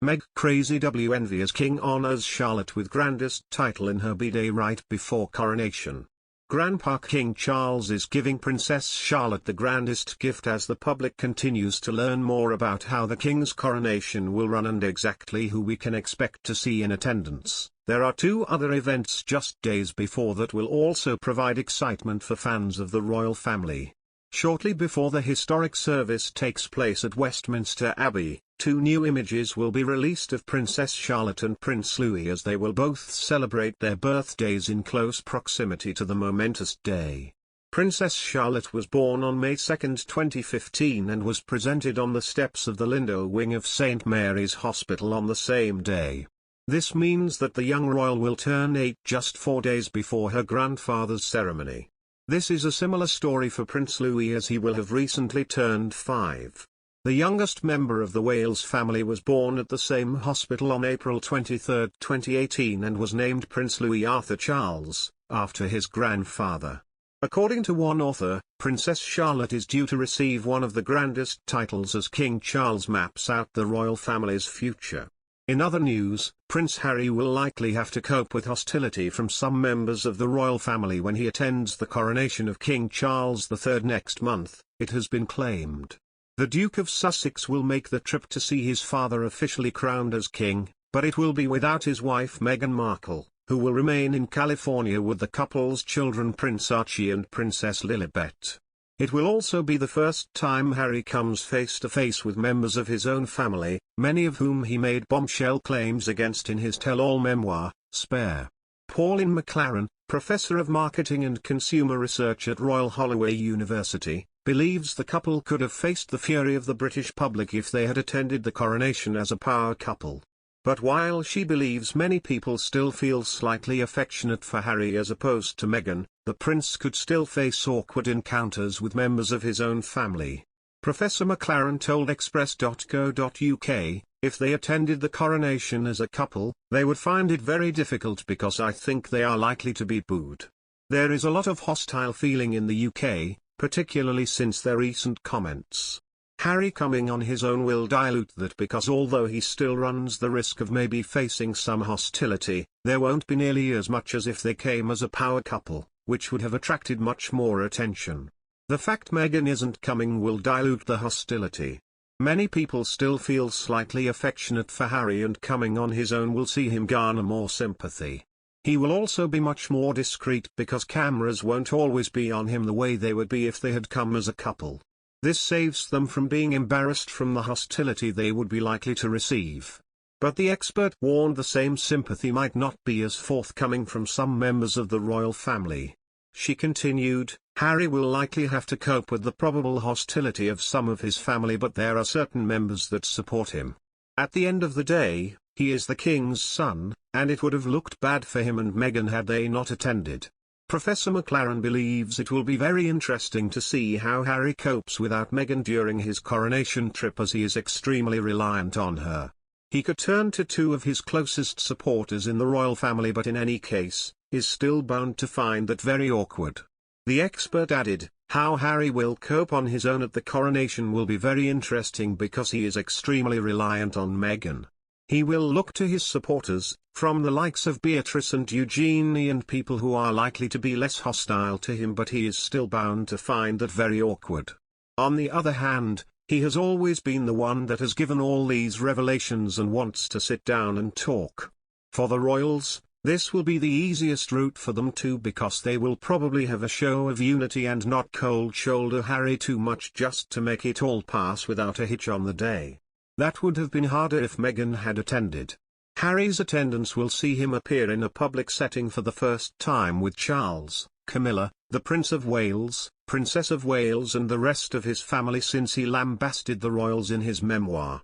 Meg Crazy W Envy as King honors Charlotte with grandest title in her Bday right before coronation. Grandpa King Charles is giving Princess Charlotte the grandest gift as the public continues to learn more about how the King's coronation will run and exactly who we can expect to see in attendance. There are two other events just days before that will also provide excitement for fans of the royal family. Shortly before the historic service takes place at Westminster Abbey, two new images will be released of Princess Charlotte and Prince Louis as they will both celebrate their birthdays in close proximity to the momentous day. Princess Charlotte was born on May 2, 2015 and was presented on the steps of the Lindo wing of St. Mary's Hospital on the same day. This means that the young royal will turn 8 just 4 days before her grandfather's ceremony. This is a similar story for Prince Louis as he will have recently turned 5. The youngest member of the Wales family was born at the same hospital on April 23, 2018 and was named Prince Louis Arthur Charles, after his grandfather. According to one author, Princess Charlotte is due to receive one of the grandest titles as King Charles maps out the royal family's future. In other news, Prince Harry will likely have to cope with hostility from some members of the royal family when he attends the coronation of King Charles III next month, it has been claimed. The Duke of Sussex will make the trip to see his father officially crowned as king, but it will be without his wife Meghan Markle, who will remain in California with the couple's children Prince Archie and Princess Lilibet. It will also be the first time Harry comes face to face with members of his own family, many of whom he made bombshell claims against in his tell-all memoir, Spare. Pauline McLaren, professor of marketing and consumer research at Royal Holloway University, believes the couple could have faced the fury of the British public if they had attended the coronation as a power couple. But while she believes many people still feel slightly affectionate for Harry as opposed to Meghan, the prince could still face awkward encounters with members of his own family. Professor McLaren told Express.co.uk, if they attended the coronation as a couple, they would find it very difficult because I think they are likely to be booed. There is a lot of hostile feeling in the UK, particularly since their recent comments. Harry coming on his own will dilute that because although he still runs the risk of maybe facing some hostility, there won't be nearly as much as if they came as a power couple, which would have attracted much more attention. The fact Meghan isn't coming will dilute the hostility. Many people still feel slightly affectionate for Harry and coming on his own will see him garner more sympathy. He will also be much more discreet because cameras won't always be on him the way they would be if they had come as a couple. This saves them from being embarrassed from the hostility they would be likely to receive. But the expert warned the same sympathy might not be as forthcoming from some members of the royal family. She continued, Harry will likely have to cope with the probable hostility of some of his family, but there are certain members that support him. At the end of the day, he is the king's son, and it would have looked bad for him and Meghan had they not attended. Professor McLaren believes it will be very interesting to see how Harry copes without Meghan during his coronation trip as he is extremely reliant on her. He could turn to two of his closest supporters in the royal family, but in any case, is still bound to find that very awkward. The expert added, how Harry will cope on his own at the coronation will be very interesting because he is extremely reliant on Meghan. He will look to his supporters, from the likes of Beatrice and Eugenie and people who are likely to be less hostile to him, but he is still bound to find that very awkward. On the other hand, he has always been the one that has given all these revelations and wants to sit down and talk. For the royals, this will be the easiest route for them too because they will probably have a show of unity and not cold shoulder Harry too much just to make it all pass without a hitch on the day. That would have been harder if Meghan had attended. Harry's attendance will see him appear in a public setting for the first time with Charles, Camilla, the Prince of Wales, Princess of Wales and the rest of his family since he lambasted the royals in his memoir.